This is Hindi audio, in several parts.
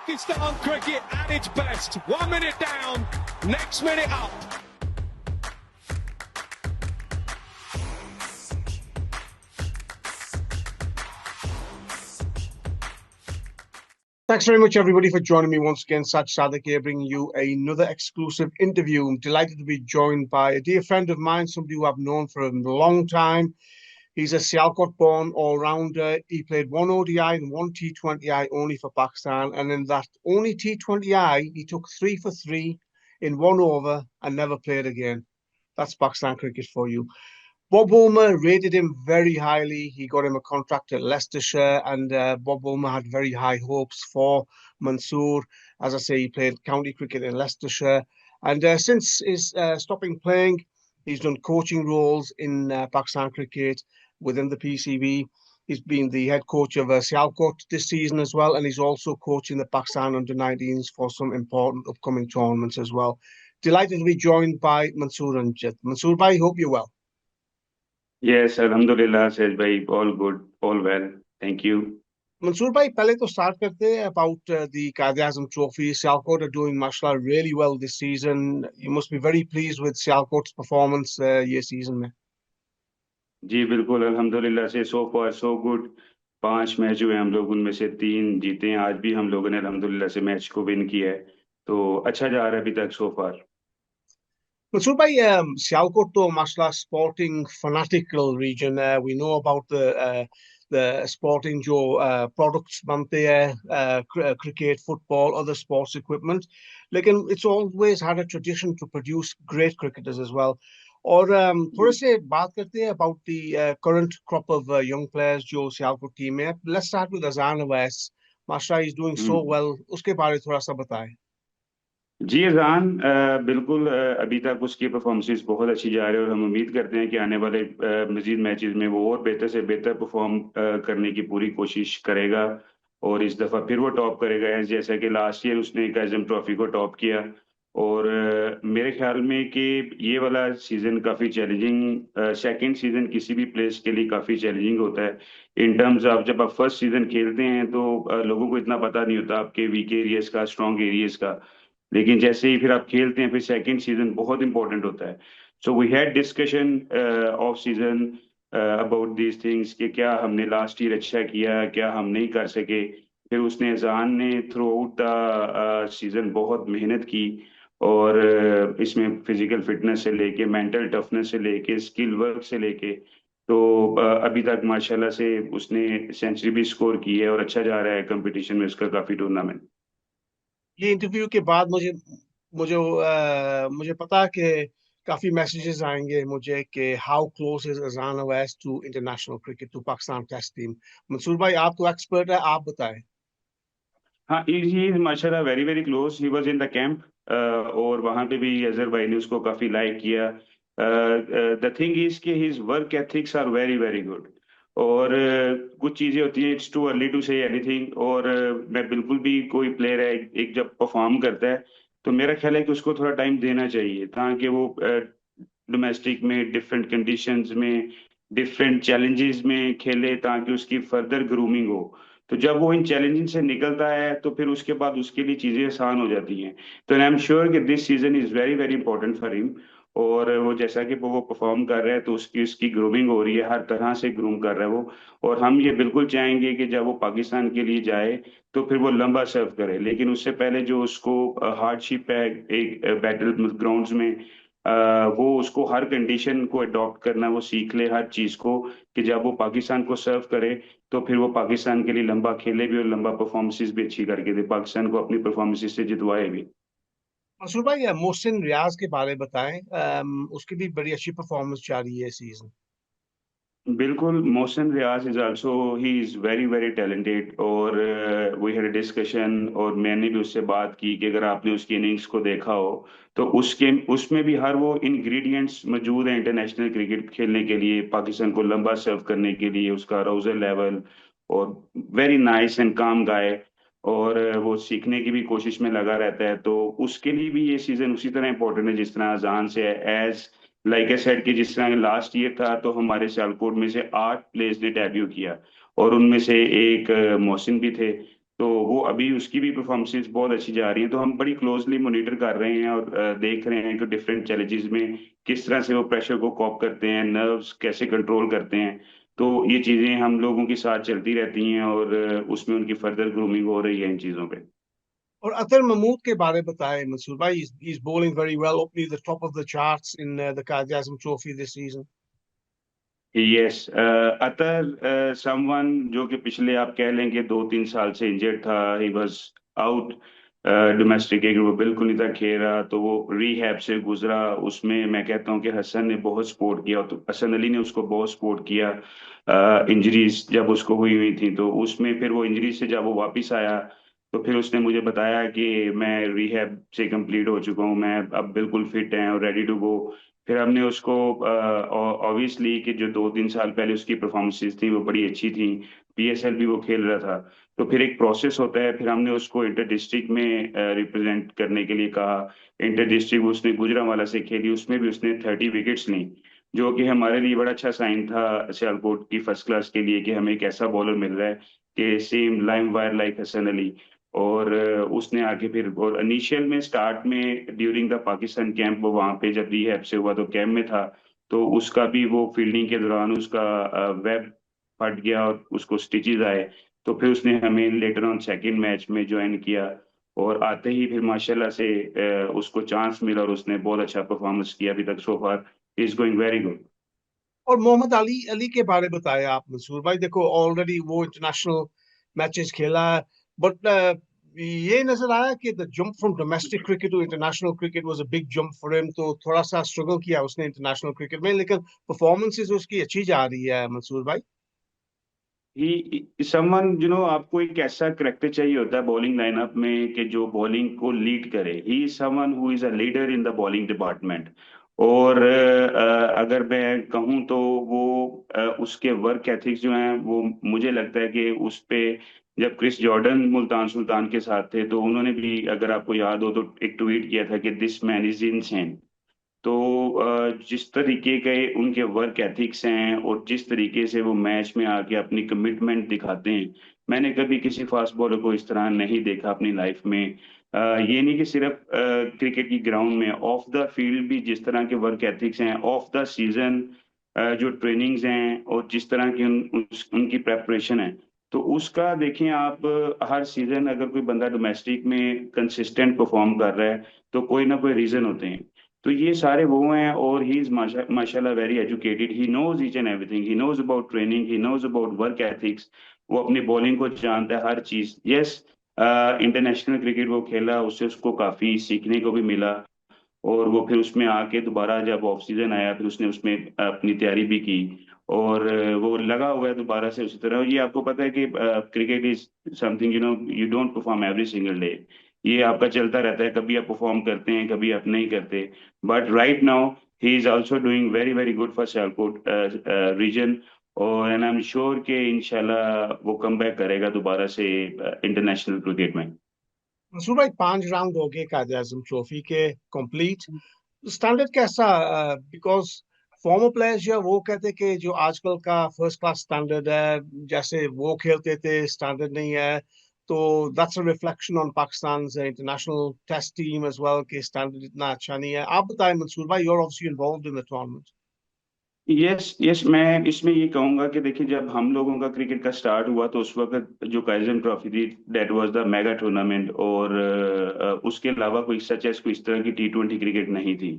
Pakistan cricket at its best. 1 minute down, next minute up. Thanks very much, everybody, for joining me once again. Saj Sadiq here, bringing you another exclusive interview. I'm delighted to be joined by a dear friend of mine, somebody who I've known for a long time. He's a Sialkot-born all-rounder. He played one ODI and one T20I only for Pakistan. And in that only T20I, he took 3 for 3 in 1 over and never played again. That's Pakistan cricket for you. Bob Woolmer rated him very highly. He got him a contract at Leicestershire, and Bob Woolmer had very high hopes for Mansoor. As I say, he played county cricket in Leicestershire. And since his stopping playing, he's done coaching roles in Pakistan cricket within the PCB. He's been the head coach of Sialkot this season as well, and he's also coaching the Pakistan under-19s for some important upcoming tournaments as well. Delighted to be joined by Mansoor Ranjit. Mansoor bhai, hope you're well. Yes, Alhamdulillah, says bhai, all good, all well. Thank you. Mansoor भाई पहले तो स्टार्ट करते हैं about the Quaid-e-Azam Trophy. Sialkot are doing mashallah really well this season. You must be very pleased with Sialkot's performance ये season में. जी बिल्कुल अल्हम्दुलिल्लाह से सो फार सो गुड 5 मैच हुए हम लोग उनमें से 3 जीते हैं आज भी हम लोगों ने अल्हम्दुलिल्लाह से मैच को विन किया है तो अच्छा जा रहा है अभी तक so far Mansoor bhai, Sialkot to mashallah sporting fanatical region. We know about the sporting जो products बनते हैं cricket, football, other sports equipment. लेकिन it's always had a tradition to produce great cricketers as well. और थोड़े से बात करते हैं about the current crop of young players जो Sialkot team में. Let's start with Azan Awais. Mashallah, he's doing so well. उसके बारे थोड़ा सा बताएं. जी अजान बिल्कुल अभी तक उसकी परफॉर्मेंस बहुत अच्छी जा रही है और हम उम्मीद करते हैं कि आने वाले मजीद मैचेस में वो और बेहतर से बेहतर परफॉर्म करने की पूरी कोशिश करेगा और इस दफ़ा फिर वो टॉप करेगा जैसा कि लास्ट ईयर उसने एक आज़म ट्रॉफी को टॉप किया और मेरे ख्याल में कि ये वाला सीज़न काफ़ी चैलेंजिंग सेकंड सीज़न किसी भी प्लेस के लिए काफ़ी चैलेंजिंग होता है इन टर्म्स ऑफ जब आप फर्स्ट सीज़न खेलते हैं तो लोगों को इतना पता नहीं होता आपके वीक एरियाज का स्ट्रॉन्ग एरियाज का लेकिन जैसे ही फिर आप खेलते हैं फिर सेकंड सीजन बहुत इंपॉर्टेंट होता है so we had discussion off season about these things कि क्या हमने लास्ट ईयर अच्छा किया क्या हम नहीं कर सके फिर उसने अजान ने थ्रू आउट द सीजन बहुत मेहनत की और इसमें फिजिकल फिटनेस से लेके मेंटल टफनेस से लेके स्किल वर्क से लेके तो अभी तक माशाल्लाह से उसने सेंचुरी भी स्कोर की है और अच्छा जा रहा है कंपटीशन में उसका काफ़ी टूर्नामेंट ये इंटरव्यू के बाद मुझे मुझे मुझे पता है कि काफी मैसेजेस आएंगे मुझे कि how close is Azan Awais to international cricket to Pakistan test team. Mansoor भाई आप तो एक्सपर्ट है, आप बताएं. हाँ ही इज माशाल्लाह very very close he was in the camp और वहां पे भी अजहर भाई ने उसको काफी लाइक किया द थिंग इज कि his work ethics are very very good और कुछ चीजें होती हैं it's too early to say anything और मैं बिल्कुल भी कोई प्लेयर है एक जब परफॉर्म करता है तो मेरा ख्याल है कि उसको थोड़ा टाइम देना चाहिए ताकि वो डोमेस्टिक में डिफरेंट कंडीशंस में डिफरेंट चैलेंजेस में खेले ताकि उसकी फर्दर ग्रूमिंग हो तो जब वो इन चैलेंजिंग से निकलता है तो फिर उसके बाद उसके लिए चीजें आसान हो जाती हैं तो आई एम श्योर कि this season is very very important for him और वो जैसा कि वो परफॉर्म कर रहा है तो उसकी उसकी ग्रूमिंग हो रही है हर तरह से ग्रूम कर रहा है वो और हम ये बिल्कुल चाहेंगे कि जब वो पाकिस्तान के लिए जाए तो फिर वो लंबा सर्व करे लेकिन उससे पहले जो उसको हार्डशिप है एक बैटल ग्राउंड्स में वो उसको हर कंडीशन को अडॉप्ट करना वो सीख ले हर चीज को कि जब वो पाकिस्तान को सर्व करे तो फिर वो पाकिस्तान के लिए लंबा खेले भी और लंबा परफॉर्मेंसेस भी अच्छी करके दे पाकिस्तान को अपनी परफॉर्मेंसेस से जितवाए भी मंसूर भाई मोहसिन रियाज के बारे में बताएं. उसकी भी बड़ी अच्छी परफॉर्मेंस जा रही है सीजन. बिल्कुल Mohsin Riaz is also he is very very talented और वी हैड अ डिस्कशन और मैंने भी उससे बात की कि अगर आपने उसकी इनिंग्स को देखा हो तो उसके उसमें भी हर वो इंग्रेडिएंट्स मौजूद हैं इंटरनेशनल क्रिकेट खेलने के लिए पाकिस्तान को लंबा सर्व करने के लिए उसका अराउजल लेवल और वेरी नाइस एंड काम गाय और वो सीखने की भी कोशिश में लगा रहता है तो उसके लिए भी ये सीजन उसी तरह इंपॉर्टेंट है जिस तरह अजान से एज लाइक आई सेड कि जिस तरह लास्ट ईयर था तो हमारे सियालकोट में से 8 प्लेयर्स ने डेब्यू किया और उनमें से एक मोहसिन भी थे तो वो अभी उसकी भी परफॉर्मेंस बहुत अच्छी जा रही है। तो हम बड़ी क्लोजली मॉनिटर कर रहे हैं और देख रहे हैं कि डिफरेंट चैलेंजेस में किस तरह से वो प्रेशर को कॉप करते हैं, नर्व्स कैसे कंट्रोल करते हैं। तो ये चीजें हम लोगों के साथ चलती रहती हैं और उसमें उनकी फर्दर ग्रूमिंग हो रही है इन चीजों पे। और अतर महमूद के बारे में बताएं मंसूर भाई. He's bowling very well, up near the top of the charts in the Qazi Azam Trophy this season. Yes, अतर समवन जो कि पिछले आप कह लें कि 2-3 साल से इंजर्ड था, he was out domestic cricket, वो बिल्कुल नहीं था खेल रहा, तो वो रीहैब से गुजरा। उसमें मैं कहता हूँ कि हसन ने बहुत सपोर्ट किया, तो हसन अली ने उसको बहुत सपोर्ट किया। इंजरीज जब उसको हुई हुई थी तो उसमें फिर वो इंजरी से जब वो वापस आया तो फिर उसने मुझे बताया कि मैं रिहैब से कंप्लीट हो चुका हूँ, मैं अब बिल्कुल फिट है और रेडी टू गो। फिर हमने उसको ऑब्वियसली कि जो 2-3 साल पहले उसकी परफॉर्मेंसेस थी वो बड़ी अच्छी थी, पीएसएल भी वो खेल रहा था, तो फिर एक प्रोसेस होता है। फिर हमने उसको इंटर डिस्ट्रिक्ट में रिप्रेजेंट करने के लिए कहा। इंटर डिस्ट्रिक्ट उसने गुजरांवाला से खेली, उसमें भी उसने 30 विकेट्स ली, जो कि हमारे लिए बड़ा अच्छा साइन था सियालकोट की फर्स्ट क्लास के लिए कि हमें एक ऐसा बॉलर मिल रहा है कि same lime wire like Hasan Ali. और उसने आके फिर और इनिशियल में स्टार्ट में ड्यूरिंग द पाकिस्तान कैंप वो वहां पे जब रिहैब से हुआ तो कैंप में था, तो उसका भी वो फील्डिंग के दौरान उसका वेब फट गया और उसको स्टिचेस आए। तो फिर उसने हमें लेटर ऑन सेकंड मैच में ज्वाइन किया और आते ही फिर माशाल्लाह से उसको चांस मिला और उसने बहुत अच्छा परफॉर्मेंस किया अभी तक। So far is going very good. और मोहम्मद अली अली के बारे में बताएं आप मंसूर भाई. देखो ऑलरेडी वो इंटरनेशनल मैचेस खेला है, बट ये नजर आया कि the jump from domestic cricket to international cricket was a big jump for him. तो थोड़ा सा स्ट्रगल किया उसने इंटरनेशनल क्रिकेट में, लेकिन परफॉर्मेंसेस उसकी अच्छी जा रही है मंसूर भाई. ही समवन आपको एक ऐसा करेक्टर चाहिए होता है बॉलिंग लाइनअप में कि जो बॉलिंग को लीड करे। ही someone who is a leader in the bowling department. और अगर मैं कहूँ तो वो उसके वर्क एथिक्स जो हैं वो मुझे लगता है कि उस पे जब क्रिस जॉर्डन मुल्तान सुल्तान के साथ थे तो उन्होंने भी, अगर आपको याद हो तो, एक ट्वीट किया था कि दिस मैन इज इनसेन। तो जिस तरीके के उनके वर्क एथिक्स हैं और जिस तरीके से वो मैच में आके अपनी कमिटमेंट दिखाते हैं, मैंने कभी किसी फास्ट बॉलर को इस तरह नहीं देखा अपनी लाइफ में। ये नहीं कि सिर्फ क्रिकेट की ग्राउंड में, ऑफ द फील्ड भी जिस तरह के वर्क एथिक्स हैं, ऑफ द सीजन जो ट्रेनिंग्स हैं और जिस तरह की उनकी प्रेपरेशन है, तो उसका देखें आप। हर सीजन अगर कोई बंदा डोमेस्टिक में कंसिस्टेंट परफॉर्म कर रहा है तो कोई ना कोई रीजन होते हैं। तो ये सारे वो हैं और ही इज माशाल्लाह very educated, he knows each and everything, he knows about training, he knows about work ethics. वो अपनी बॉलिंग को जानता है हर चीज। यस, इंटरनेशनल क्रिकेट वो खेला, उससे उसको काफी सीखने को भी मिला। और वो फिर उसमें आके दोबारा जब ऑफ सीजन आया फिर उसने उसमें अपनी तैयारी भी की और वो लगा हुआ है दोबारा से उसी तरह। ये आपको पता है कि cricket is something, you don't perform every single day. ये आपका चलता रहता है, कभी आप परफॉर्म करते हैं कभी आप नहीं करते। But right now he is also doing very very good for Sialkot region. और एंड आई एम श्योर कि इंशाल्लाह वो कम बैक करेगा दोबारा से इंटरनेशनल क्रिकेट में। मंसूर भाई 5 राउंड हो गए कायदे आजम ट्रॉफी के कंप्लीट. स्टैंडर्ड कैसा? बिकॉज फॉर्मर प्लेयर्स जो है वो कहते हैं कि जो आजकल का फर्स्ट क्लास स्टैंडर्ड है, जैसे वो खेलते थे स्टैंडर्ड नहीं है. तो that's a reflection on Pakistan international test team as well कि स्टैंडर्ड इतना अच्छा नहीं है. आप बताएं मंसूर भाई, you are obviously involved in the tournament. Yes yes, मैं इसमें ये कहूंगा कि देखिए जब हम लोगों का क्रिकेट का स्टार्ट हुआ तो उस वक्त जो काइजन ट्रॉफी थी that was the mega tournament. और उसके अलावा कोई सच एस कोई इस तरह की T20 क्रिकेट नहीं थी।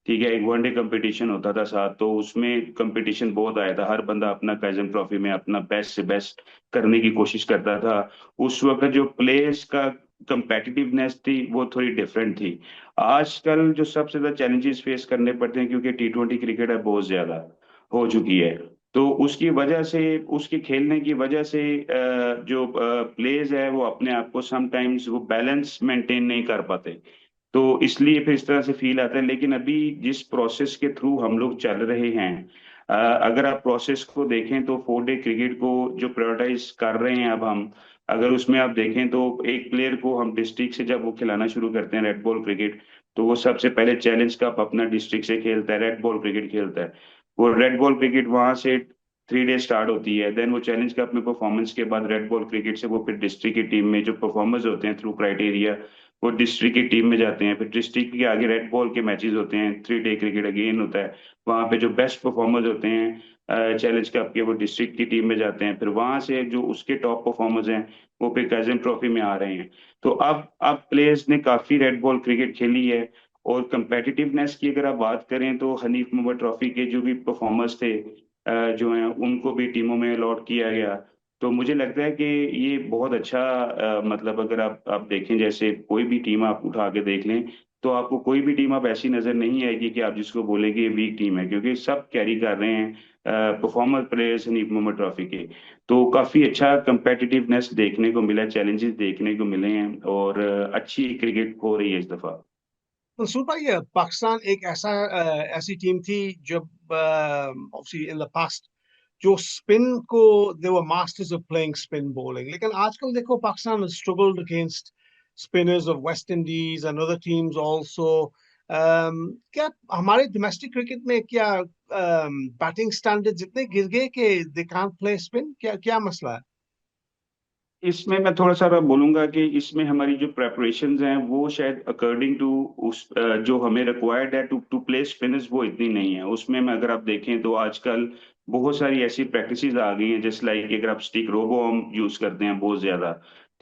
ठीक है, एक वनडे कंपटीशन होता था साथ, तो उसमें कंपटीशन बहुत आया था, हर बंदा अपना काइजन ट्रॉफी में अपना बेस्ट से बेस्ट करने की कोशिश करता था। उस वक्त जो प्लेयर्स का कंपेटिटिवनेस थी वो थोड़ी डिफरेंट थी। आजकल जो सबसे ज्यादा चैलेंजेस फेस करने पड़ते हैं क्योंकि T20 क्रिकेट है बहुत ज्यादा हो चुकी है, तो उसकी वजह से, उसके खेलने की वजह से जो प्लेयर्स है वो अपने आप को समटाइम्स वो बैलेंस मेंटेन नहीं कर पाते। तो इसलिए फिर इस तरह से फील आता है। लेकिन अभी जिस प्रोसेस के थ्रू हम लोग चल रहे हैं, अगर आप प्रोसेस को देखें तो 4 डे क्रिकेट को जो प्रायोरिटाइज कर रहे हैं अब हम, अगर उसमें आप देखें तो एक प्लेयर को हम डिस्ट्रिक्ट से जब वो खिलाना शुरू करते हैं रेड बॉल क्रिकेट, तो वो सबसे पहले चैलेंज कप अपना डिस्ट्रिक्ट से खेलता है, रेड बॉल क्रिकेट खेलता है। वो रेड बॉल क्रिकेट वहां से 3 डे स्टार्ट होती है। देन वो चैलेंज कप में परफॉर्मेंस के बाद रेड बॉल क्रिकेट से वो फिर डिस्ट्रिक्ट की टीम में जो परफॉर्मर्स होते हैं थ्रू क्राइटेरिया, वो डिस्ट्रिक्ट की टीम में जाते हैं। फिर डिस्ट्रिक्ट के आगे रेड बॉल के मैचेस होते हैं, 3 डे क्रिकेट अगेन होता है। वहाँ पे जो बेस्ट परफॉर्मर्स होते हैं चैलेंज कप के, वो डिस्ट्रिक्ट की टीम में जाते हैं। फिर वहां से जो उसके टॉप परफॉर्मर्स हैं वो फिर कैजन ट्रॉफी में आ रहे हैं। तो अब प्लेयर्स ने काफी रेड बॉल क्रिकेट खेली है। और कंपेटिटिवनेस की अगर आप बात करें तो हनीफ मोहम्मद ट्रॉफी के जो भी परफॉर्मर्स थे जो हैं उनको भी टीमों में अलॉट किया गया। तो मुझे लगता है कि ये बहुत अच्छा मतलब अगर आप देखें, जैसे कोई भी टीम आप उठा के देख लें तो आपको कोई भी टीम अब ऐसी नजर नहीं आएगी कि आप जिसको बोलेंगे ये वीक टीम है, क्योंकि सब कैरी कर रहे हैं performer players Hanif Mohammad Trophy के। तो काफी अच्छा कंपेटिटिवनेस देखने को मिला, चैलेंजेस देखने को मिले हैं, और अच्छी क्रिकेट हो रही है इस दफा। मंसूर भाई, पाकिस्तान एक ऐसी टीम थी जब ऑब्वियसली इन द पास्ट जो स्पिन को they were masters of playing spin bowling, लेकिन आजकल देखो Pakistan struggled against spinners of West Indies and other teams also. क्या हमारे डोमेस्टिक क्रिकेट में क्या बैटिंग स्टैंडर्ड इतने गिर गए कि दे कांट प्ले स्पिन? क्या क्या मसला है? इसमें मैं थोड़ा सा बोलूंगा कि इसमें हमारी जो प्रेपरेशंस हैं वो शायद अकॉर्डिंग टू उस जो हमें रिक्वायर्ड है टू टू प्ले स्पिनर्स, वो इतनी नहीं है। उसमें मैं अगर आप देखें तो आजकल बहुत सारी ऐसी प्रैक्टिसेस आ गई हैं, जैसे लाइक अगर आप स्टिक रोबो आर्म यूज करते हैं बहुत ज्यादा।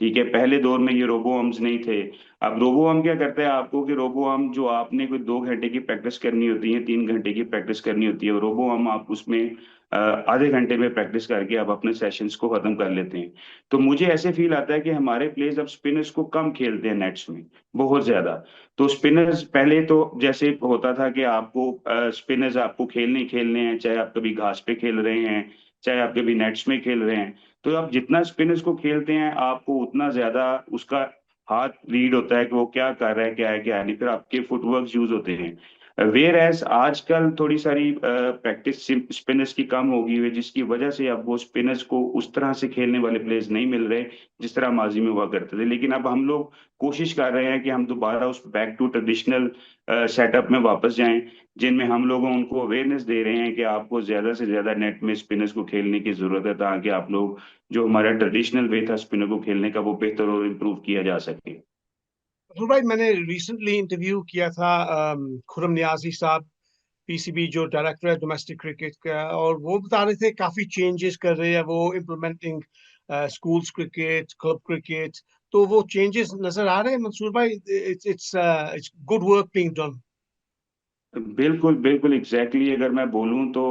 ठीक है, पहले दौर में ये रोबो आर्म्स नहीं थे। अब रोबो आर्म क्या करता है आपको कि रोबो आर्म जो आपने कोई 2 घंटे की प्रैक्टिस करनी होती है, 3 घंटे की प्रैक्टिस करनी होती है, रोबो आर्म आप उसमें आधे घंटे में प्रैक्टिस करके आप अपने सेशंस को खत्म कर लेते हैं। तो मुझे ऐसे फील आता है कि हमारे प्लेयर्स अब स्पिनर्स को कम खेलते हैं नेट्स में, बहुत ज्यादा। तो स्पिनर्स पहले तो जैसे होता था कि आपको स्पिनर्स आपको खेलने ही खेलने हैं, चाहे आप कभी घास पे खेल रहे हैं, चाहे आप कभी नेट्स में खेल रहे हैं। तो आप जितना स्पिनर्स को खेलते हैं आपको उतना ज्यादा उसका हाथ रीड होता है कि वो क्या कर रहा है, क्या है क्या नहीं, फिर आपके फुटवर्क यूज होते हैं। वेयर एज आजकल थोड़ी सारी प्रैक्टिस स्पिनर्स की कम हो गई है, जिसकी वजह से अब वो स्पिनर्स को उस तरह से खेलने वाले प्लेयर्स नहीं मिल रहे जिस तरह माजी में हुआ करते थे। लेकिन अब हम लोग कोशिश कर रहे हैं कि हम दोबारा उस बैक टू ट्रेडिशनल सेटअप में वापस जाएं, जिनमें हम लोगों उनको अवेयरनेस दे रहे हैं कि आपको ज्यादा से ज्यादा नेट में स्पिनर्स को खेलने की जरूरत है, ताकि आप लोग जो हमारा ट्रेडिशनल वे था स्पिनर को खेलने का वो बेहतर और इम्प्रूव किया जा सके। मंसूर भाई, मैंने रिसेंटली इंटरव्यू किया था खुरम नियाजी साहब, पीसीबी जो डायरेक्टर है डोमेस्टिक क्रिकेट का, और वो बता रहे थे काफी चेंजेस कर रहे हैं वो implementing schools cricket, club cricket. तो वो चेंजेस नजर आ रहे हैं मंसूर भाई? It's good work being done. बिल्कुल बिल्कुल एग्जैक्टली अगर मैं बोलूं तो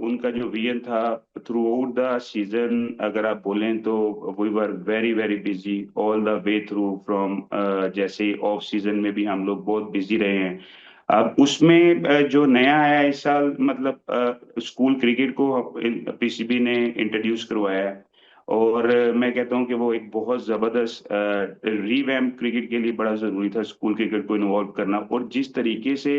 उनका जो विजन था थ्रू आउट द सीजन, अगर आप बोलें तो we were very very busy all the way through from, जैसे ऑफ सीजन में भी हम लोग बहुत बिजी रहे हैं। अब उसमें जो नया आया इस साल, मतलब स्कूल क्रिकेट को पीसीबी ने इंट्रोड्यूस करवाया है। और मैं कहता हूं कि वो एक बहुत जबरदस्त रीवैम्प क्रिकेट के लिए बड़ा जरूरी था स्कूल क्रिकेट को इन्वॉल्व करना। और जिस तरीके से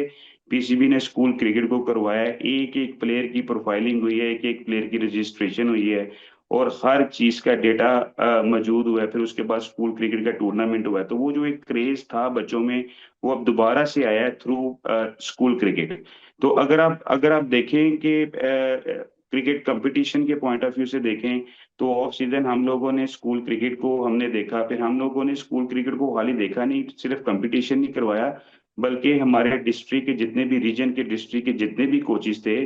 पीसीबी ने स्कूल क्रिकेट को करवाया है, एक एक प्लेयर की प्रोफाइलिंग हुई है, एक एक प्लेयर की रजिस्ट्रेशन हुई है, और हर चीज का डेटा मौजूद हुआ है। फिर उसके बाद स्कूल क्रिकेट का टूर्नामेंट हुआ है, तो वो जो एक क्रेज था बच्चों में वो अब दोबारा से आया है थ्रू स्कूल क्रिकेट। तो अगर आप देखें कि क्रिकेट कंपटीशन के पॉइंट ऑफ व्यू से देखें तो ऑफ सीजन हम लोगों ने स्कूल क्रिकेट को हमने देखा। फिर हम लोगों ने स्कूल क्रिकेट को खाली देखा नहीं, सिर्फ कंपटीशन नहीं करवाया, बल्कि हमारे डिस्ट्रिक्ट के जितने भी रीजन के डिस्ट्रिक्ट के जितने भी कोचेस थे,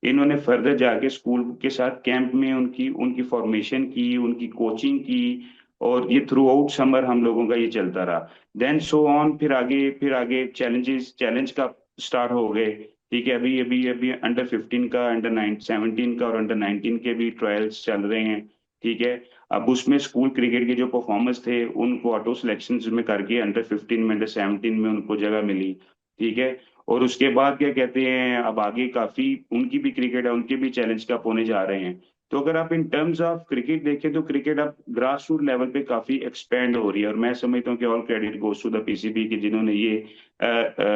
इन्होंने फर्दर जाके स्कूल के साथ कैंप में उनकी उनकी फॉर्मेशन की, उनकी कोचिंग की। और ये थ्रू आउट समर हम लोगों का ये चलता रहा। देन सो ऑन, फिर आगे चैलेंज का स्टार्ट हो गए। ठीक है, अभी अभी अभी अंडर 15 का, अंडर 17 का और अंडर 19 के भी ट्रायल्स चल रहे हैं। ठीक है, अब उसमें स्कूल क्रिकेट के जो परफॉर्मर्स थे उनको ऑटो सिलेक्शन में करके अंडर 15 में, अंडर 17 में उनको जगह मिली। ठीक है, और उसके बाद क्या कहते हैं, अब आगे काफी उनकी भी क्रिकेट है, उनके भी चैलेंज कप होने जा रहे हैं। तो अगर आप इन टर्म्स ऑफ क्रिकेट देखें तो क्रिकेट अब ग्रास रूट लेवल पे काफी एक्सपेंड हो रही है। और मैं समझता हूँ कि all credit goes to the PCB कि जिन्होंने ये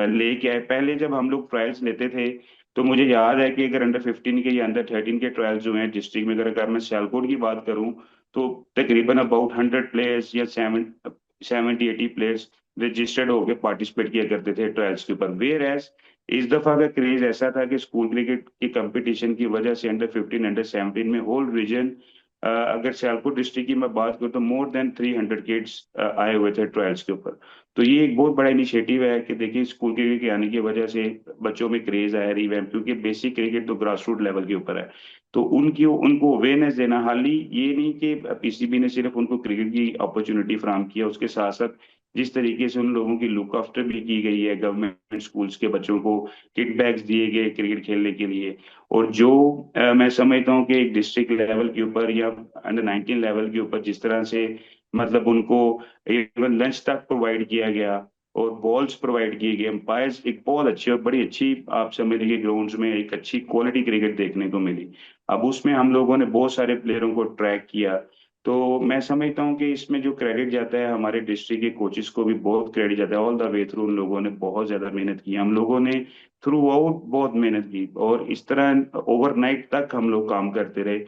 लेके आए। पहले जब हम लोग ट्रायल्स लेते थे तो मुझे याद है कि अगर अंडर 15 के या अंडर 13 के ट्रायल्स जो हैं डिस्ट्रिक्ट में, अगर मैं सियालकोट की बात करूं तो तकरीबन अबाउट 100 प्लेयर्स या 70-80 प्लेयर्स रजिस्टर्ड होकर पार्टिसिपेट किया करते थे ट्रायल्स के ऊपर। वेयर एज इस दफा का क्रेज ऐसा था कि स्कूल क्रिकेट की कंपटीशन की वजह से अंडर 15 अंडर 17 में होल रीजन, अगर सियालकोट डिस्ट्रिक्ट की मैं बात करूँ तो मोर देन 300 किड्स आए हुए थे ट्रायल्स के ऊपर। तो ये एक बहुत बड़ा इनिशिएटिव है कि देखिए स्कूल क्रिकेट के आने की वजह से बच्चों में क्रेज आया रिवैम्प, क्योंकि बेसिक क्रिकेट तो ग्रास रूट लेवल के ऊपर है। तो उनको अवेयरनेस देना, हाल ही ये नहीं कि पीसीबी ने सिर्फ उनको क्रिकेट की अपॉर्चुनिटी फराहम किया, उसके साथ साथ जिस तरीके से उन लोगों की लुक आफ्टर भी की गई है, गवर्नमेंट स्कूल्स के बच्चों को किट बैग्स दिए गए क्रिकेट खेलने के लिए। और जो मैं समझता हूँ कि एक डिस्ट्रिक्ट लेवल के ऊपर या अंडर 19 लेवल के ऊपर जिस तरह से मतलब उनको इवन लंच तक प्रोवाइड किया गया और बॉल्स प्रोवाइड किए गए, एम्पायर्स, एक बहुत अच्छी और बड़ी अच्छी आप समझ लीजिए ग्राउंड्स में एक अच्छी क्वालिटी क्रिकेट देखने को मिली। अब उसमें हम लोगों ने बहुत सारे प्लेयरों को ट्रैक किया। तो मैं समझता हूँ कि इसमें जो क्रेडिट जाता है हमारे डिस्ट्रिक्ट के कोचेस को भी बहुत क्रेडिट जाता है। ऑल द वे थ्रू उन लोगों ने बहुत ज्यादा मेहनत की, हम लोगों ने थ्रू आउट बहुत मेहनत की, और इस तरह ओवरनाइट तक हम लोग काम करते रहे।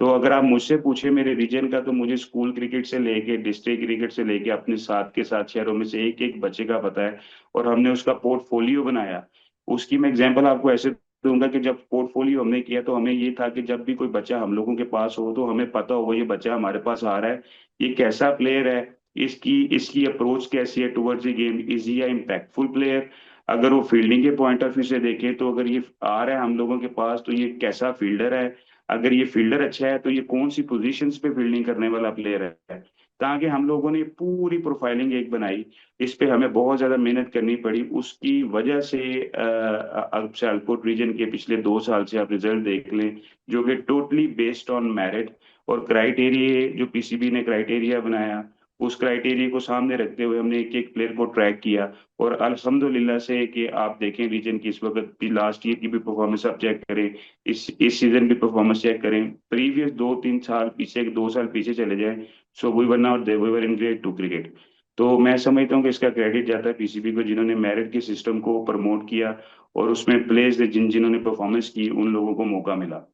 तो अगर आप मुझसे पूछे मेरे रीजन का, तो मुझे स्कूल क्रिकेट से लेके डिस्ट्रिक्ट क्रिकेट से लेके अपने साथ के साथ शहरों में से एक एक बच्चे का पता है, और हमने उसका पोर्टफोलियो बनाया। उसकी मैं एग्जांपल आपको ऐसे दूंगा कि जब पोर्टफोलियो हमने किया तो हमें ये था कि जब भी कोई बच्चा हम लोगों के पास हो तो हमें पता होगा ये बच्चा हमारे पास आ रहा है, ये कैसा प्लेयर है, इसकी इसकी अप्रोच कैसी है towards the game, is he impactful player. अगर वो फील्डिंग के पॉइंट ऑफ व्यू से देखें तो अगर ये आ रहा है हम लोगों के पास तो ये कैसा फील्डर है, अगर ये फील्डर अच्छा है तो ये कौन सी पोजीशंस पे फील्डिंग करने वाला प्लेयर है। ताकि हम लोगों ने पूरी प्रोफाइलिंग एक बनाई, इस पे हमें बहुत ज्यादा मेहनत करनी पड़ी। उसकी वजह से अब सियालकोट रीजन के पिछले 2 साल से आप रिजल्ट देख लें, जो कि टोटली बेस्ड ऑन मेरिट और क्राइटेरिया, जो पीसीबी ने क्राइटेरिया बनाया उस क्राइटेरिया को सामने रखते हुए हमने एक एक प्लेयर को ट्रैक किया। और अल्हम्दुलिल्लाह से कि आप देखें रीजन की इस वक्त भी, लास्ट ईयर की भी परफॉर्मेंस आप चेक करें, इस सीजन की परफॉर्मेंस चेक करें, प्रीवियस 2-3 साल पीछे, 2 साल पीछे चले जाएं, so we were not there, we were in grade 2 cricket. तो मैं समझता हूँ कि इसका क्रेडिट जाता है पीसीबी को, जिन्होंने मेरिट के सिस्टम को प्रमोट किया और उसमें प्लेयर्स जिन्होंने परफॉर्मेंस की उन लोगों को मौका मिला।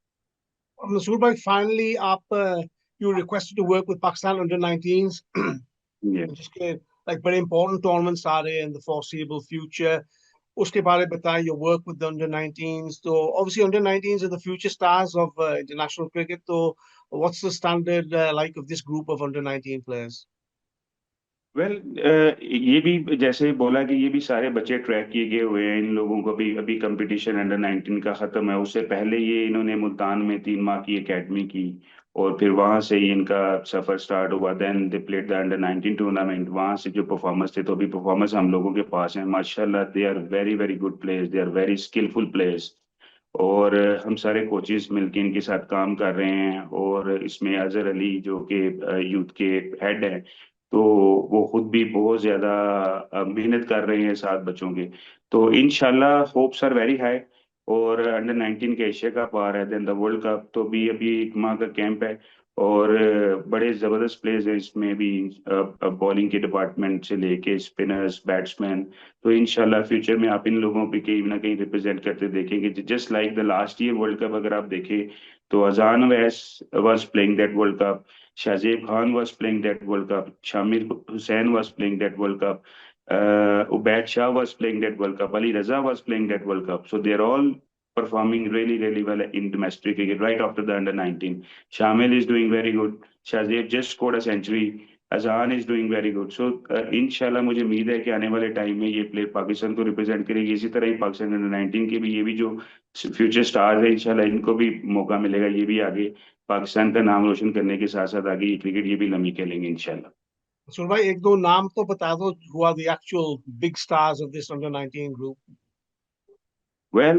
Mansoor bhai, finally, you requested to work with Pakistan under-19s, ये जिसके like very important tournaments are in the foreseeable future. उसके बारे में बताएं, your work with the under-19s. So obviously under-19s are the future stars of international cricket. So what's the standard like of this group of under-19 players? Well ये भी जैसे बोला कि ये भी सारे बच्चे ट्रैक किए गए हुए हैं, इन लोगों को भी अभी कंपटीशन अंडर 19 का खत्म है, उससे पहले ये इन्होंने मुल्तान में 3 माह की एकेडमी की और फिर वहां से ही इनका सफर स्टार्ट हुआ। Then they played the under 19 tournament, वहां से जो परफॉर्मेंस थे, तो अभी परफॉर्मेंस हम लोगों के पास है माशाल्लाह। They are very very good players, they are very skilful players. और हम सारे कोचेस मिलके इनके साथ काम कर रहे हैं, और इसमें अजहर अली जो कि यूथ के हेड हैं, तो वो खुद भी बहुत ज्यादा मेहनत कर रहे हैं साथ बच्चों के। तो इंशाल्लाह होप्स आर वेरी हाई। और अंडर 19 का एशिया कप आ रहा है, देन द वर्ल्ड कप, तो भी अभी 1 माह का कैंप है, और बड़े जबरदस्त प्लेयर्स हैं इसमें भी, बॉलिंग के डिपार्टमेंट से लेके स्पिनर्स, बैट्समैन। तो इंशाल्लाह फ्यूचर में आप इन लोगों पे कहीं ना कहीं रिप्रेजेंट करते देखेंगे, just like the last year world cup अगर आप देखें तो अजान वैस was playing that world cup, Shahzeb Khan was playing that World Cup, Shamir Hussain was playing that World Cup, Ubaid Shah was playing that World Cup, Ali Raza was playing that World Cup. So they're all performing really, really well in domestic cricket right after the under 19. Shamil is doing very good. Shahzeb just scored a century. Azhan is doing very good. So इंशाल्लाह मुझे उम्मीद है कि आने वाले टाइम में ये प्लेयर पाकिस्तान को रिप्रेजेंट करेगी। इसी तरह ही पाकिस्तान अंडर 19 के भी ये भी जो फ्यूचर स्टार्स है, इंशाल्लाह इनको भी मौका मिलेगा, ये भी आगे पाकिस्तान का नाम रोशन करने के साथ साथ आगे ये क्रिकेट ये भी लम्बी खेलेंगे इंशाल्लाह। Mansoor bhai, एक दो नाम तो बता दो, who are the actual big stars of this under-19 group? Well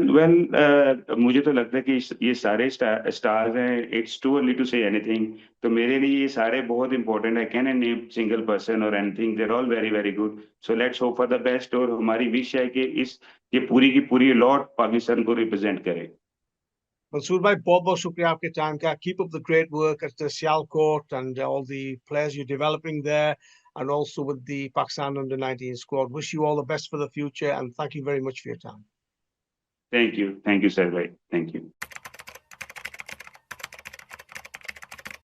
मुझे तो लगता है कि ये सारे स्टार्स हैं, it's too early to say anything. तो मेरे लिए ये सारे बहुत इंपॉर्टेंट है, can I name single person और anything, there all very very good. So let's hope for the best, और हमारी विश है कि इस ये पूरी की पूरी लॉट पाकिस्तान को रिप्रेजेंट करे। Mansoor bhai, बहुत बहुत शुक्रिया आपके टाइम का. Keep up the great work at the Sialkot and all the players you're developing there, and also with the Pakistan under-19 squad. Wish you all the best for the future, and thank you very much for your time. Thank you sir भाई, थैंक यू।